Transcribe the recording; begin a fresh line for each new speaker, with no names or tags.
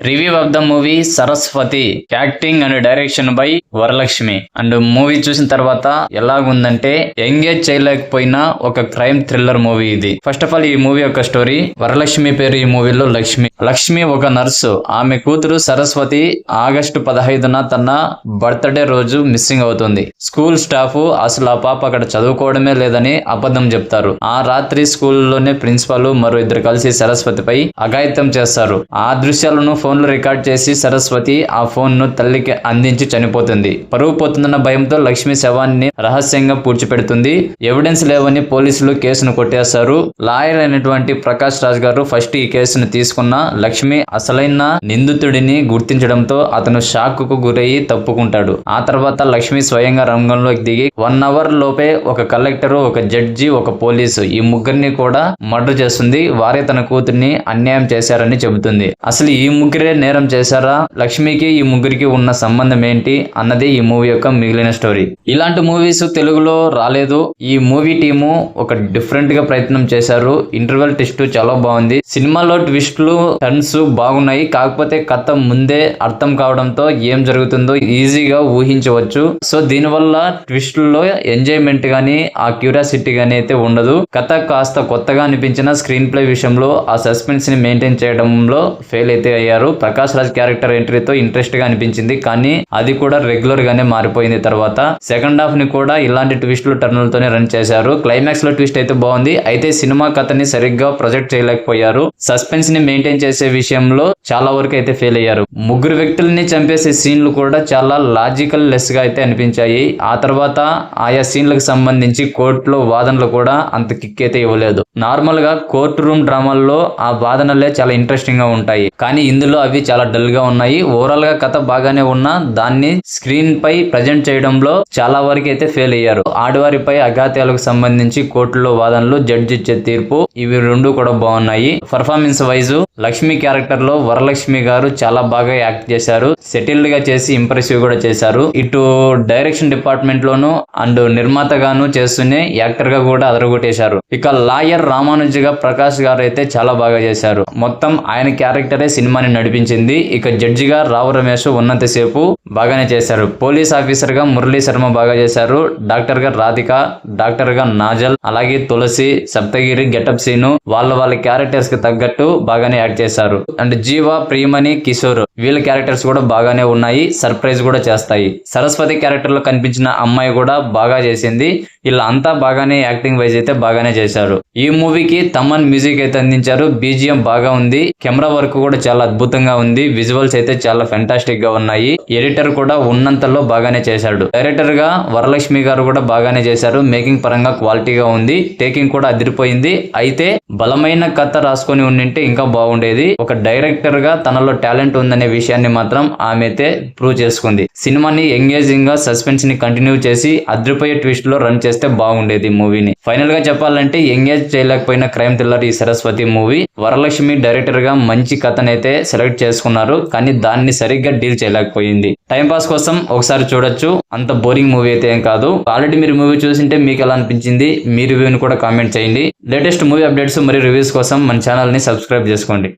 Review of the movie Saraswati. Acting and direction by Varalakshmi. And movie చూసిన తర్వాత ఎలాగుందంటే engage చేయలేకపోయినా ఒక క్రైమ్ థ్రిల్లర్ మూవీ ఇది. ఫస్ట్ ఆఫ్ ఆల్ ఈ మూవీ యొక్క స్టోరీ, వరలక్ష్మి పేరు ఈ మూవీలో లక్ష్మి ఒక నర్సు. ఆమె కూతురు సరస్వతి ఆగస్టు 15న తన బర్త్డే రోజు మిస్సింగ్ అవుతుంది. స్కూల్ స్టాఫ్ అసలు ఆ పాప అక్కడ చదువుకోవడమే లేదని అబద్ధం చెప్తారు. ఆ రాత్రి స్కూల్లోనే ప్రిన్సిపాల్ మరో ఇద్దరు కలిసి సరస్వతిపై అఘాయిత్యం చేస్తారు. ఆ దృశ్యాలను ఫోన్ లో రికార్డ్ చేసి సరస్వతి ఆ ఫోన్ ను తల్లికి అందించి చనిపోతుంది. పరువు పోతుందన్న భయంతో లక్ష్మి శవాన్ని రహస్యంగా పూడ్చిపెడుతుంది. ఎవిడెన్స్ లేవని పోలీసులు కేసును కొట్టేస్తారు. లాయర్ అయినటువంటి ప్రకాష్ రాజ్ గారు ఫస్ట్ ఈ కేసును తీసుకున్న లక్ష్మి అసలైన నిందితుడిని గుర్తించడంతో అతను షాక్ కు గురయ్యి తప్పుకుంటాడు. ఆ తర్వాత లక్ష్మి స్వయంగా రంగంలోకి దిగి 1 అవర్ లోపే ఒక కలెక్టర్, ఒక జడ్జి, ఒక పోలీసు ఈ ముగ్గురిని కూడా మర్డర్ చేస్తుంది. వారే తన కూతుర్ని అన్యాయం చేశారని చెబుతుంది. అసలు ఈ ముగ్గురే నేరం చేశారా, లక్ష్మికి ఈ ముగ్గురికి ఉన్న సంబంధం ఏంటి అన్నది ఈ మూవీ యొక్క మిగిలిన స్టోరీ. ఇలాంటి మూవీస్ తెలుగులో రాలేదు. ఈ మూవీ టీము ఒక డిఫరెంట్ గా ప్రయత్నం చేశారు. ఇంటర్వెల్ ట్విస్ట్ చాలా బాగుంది. సినిమాలో ట్విస్టులు టర్న్స్ బాగున్నాయి. కాకపోతే కథ ముందే అర్థం కావడంతో ఏం జరుగుతుందో ఈజీగా ఊహించవచ్చు. సో దీనివల్ల ట్విస్టుల్లో ఎంజాయ్మెంట్ గానీ ఆ క్యూరియాసిటీ గానీ అయితే ఉండదు. కథ కాస్త కొత్తగా అనిపించిన స్క్రీన్ ప్లే విషయంలో ఆ సస్పెన్స్ ని మెయింటైన్ చేయడంలో ఫెయిల్ అయితే అయ్యారు. ప్రకాష్ రాజ్ క్యారెక్టర్ ఎంట్రీతో ఇంట్రెస్ట్ గా అనిపించింది, కానీ అది కూడా రెగ్యులర్ గానే మారిపోయింది. తర్వాత సెకండ్ హాఫ్ ని కూడా ఇలాంటి ట్విస్టులు టర్నులతోనే రన్ చేశారు. క్లైమాక్స్ లో ట్విస్ట్ అయితే బాగుంది, అయితే సినిమా కథని సరిగ్గా ప్రొజెక్ట్ చేయలేకపోయారు. సస్పెన్స్ ని మెయింటైన్ చేసే విషయంలో చాలా వరకు అయితే ఫెయిల్ అయ్యారు. ముగ్గురు వ్యక్తుల్ని చంపేసే సీన్లు కూడా చాలా లాజికల్ లెస్ గా అయితే అనిపించాయి. ఆ తర్వాత ఆయా సీన్లకు సంబంధించి కోర్టులో వాదనలు కూడా అంత కిక్ అయితే ఇవ్వలేదు. నార్మల్ గా కోర్టు రూమ్ డ్రామాల్లో ఆ వాదనలే చాలా ఇంట్రెస్టింగ్ గా ఉంటాయి, కానీ ఇందులో అవి చాలా డల్ గా ఉన్నాయి. ఓవరాల్ గా కథ బాగానే ఉన్నా దాన్ని స్క్రీన్ పై ప్రజెంట్ చేయడంలో చాలా వరకు అయితే ఫెయిల్ అయ్యారు. ఆడవారిపై అఘాత్యాలకు సంబంధించి కోర్టులో వాదనలు, జడ్జి ఇచ్చే తీర్పు, ఇవి రెండు కూడా బాగున్నాయి. పర్ఫార్మెన్స్ వైజ్ లక్ష్మి క్యారెక్టర్ లో వరలక్ష్మి గారు చాలా బాగా యాక్ట్ చేశారు. సెటిల్డ్ గా చేసి ఇంప్రెసివ్ కూడా చేశారు. ఇటు డైరెక్షన్ డిపార్ట్మెంట్ లోను అండ్ నిర్మాతగాను చేస్తూనే యాక్టర్ గా కూడా అదరగొట్టేశారు. ఇక లాయర్ రామానుజగా ప్రకాష్ గారు అయితే చాలా బాగా చేశారు. మొత్తం ఆయన క్యారెక్టరే సినిమాని నడిపించింది. ఇక జడ్జిగా రావు రమేష్ ఉన్నంతసేపు బాగానే చేశారు. పోలీస్ ఆఫీసర్ గా మురళీ శర్మ బాగా చేశారు. డాక్టర్ గా రాధిక, డాక్టర్ గా నాజల్, అలాగే తులసి, సప్తగిరి, గెటప్ సీను వాళ్ళ క్యారెక్టర్స్ కి తగ్గట్టు బాగానే యాక్ట్ చేశారు. అండ్ జీవ, ప్రియమణి, కిషోర్ వీళ్ళ క్యారెక్టర్స్ కూడా బాగానే ఉన్నాయి. సర్ప్రైజ్ కూడా చేస్తాయి. సరస్వతి క్యారెక్టర్ లో కనిపించిన అమ్మాయి కూడా బాగా చేసింది. ఇలా అంతా బాగానే యాక్టింగ్ వైజ్ అయితే బాగానే చేశారు. ఈ మూవీకి తమన్ మ్యూజిక్ అయితే అందించారు. బీజిఎం బాగా ఉంది. కెమెరా వర్క్ కూడా చాలా అద్భుతంగా ఉంది. విజువల్స్ అయితే చాలా ఫెంటాస్టిక్ గా ఉన్నాయి. ఎడిటర్ కూడా ఉన్నంతలో బాగానే చేశాడు. డైరెక్టర్ గా వరలక్ష్మి గారు కూడా బాగానే చేశారు. మేకింగ్ పరంగా క్వాలిటీగా ఉంది. టేకింగ్ కూడా అదిరిపోయింది. అయితే బలమైన కథ రాసుకొని ఉండింటే ఇంకా బాగుండేది. ఒక డైరెక్టర్ గా తనలో టాలెంట్ ఉందనే విషయాన్ని మాత్రం ఆమె అయితే ప్రూవ్ చేసుకుంది. సినిమాని ఎంగేజింగ్ గా సస్పెన్స్ ని కంటిన్యూ చేసి అద్రిపోయే ట్విస్ట్ లో రన్ చేస్తే బాగుండేది మూవీని. ఫైనల్ గా చెప్పాలంటే ఎంగేజ్ చేయలేకపోయిన క్రైమ్ థ్రిల్లర్ ఈ సరస్వతి మూవీ. వరలక్ష్మి డైరెక్టర్ గా మంచి కథనైతే సెలెక్ట్ చేసుకున్నారు, కానీ దాన్ని సరిగ్గా డీల్ చేయలేకపోయింది. టైం పాస్ కోసం ఒకసారి చూడొచ్చు, అంత బోరింగ్ మూవీ అయితే ఏం కాదు. ఆల్రెడీ మీరు మూవీ చూసింటే మీకు ఎలా అనిపించింది, మీ రివ్యూని కూడా కామెంట్ చేయండి. లేటెస్ట్ మూవీ అప్డేట్స్ మరియు రివ్యూస్ కోసం మన ఛానల్ ని సబ్స్క్రైబ్ చేసుకోండి.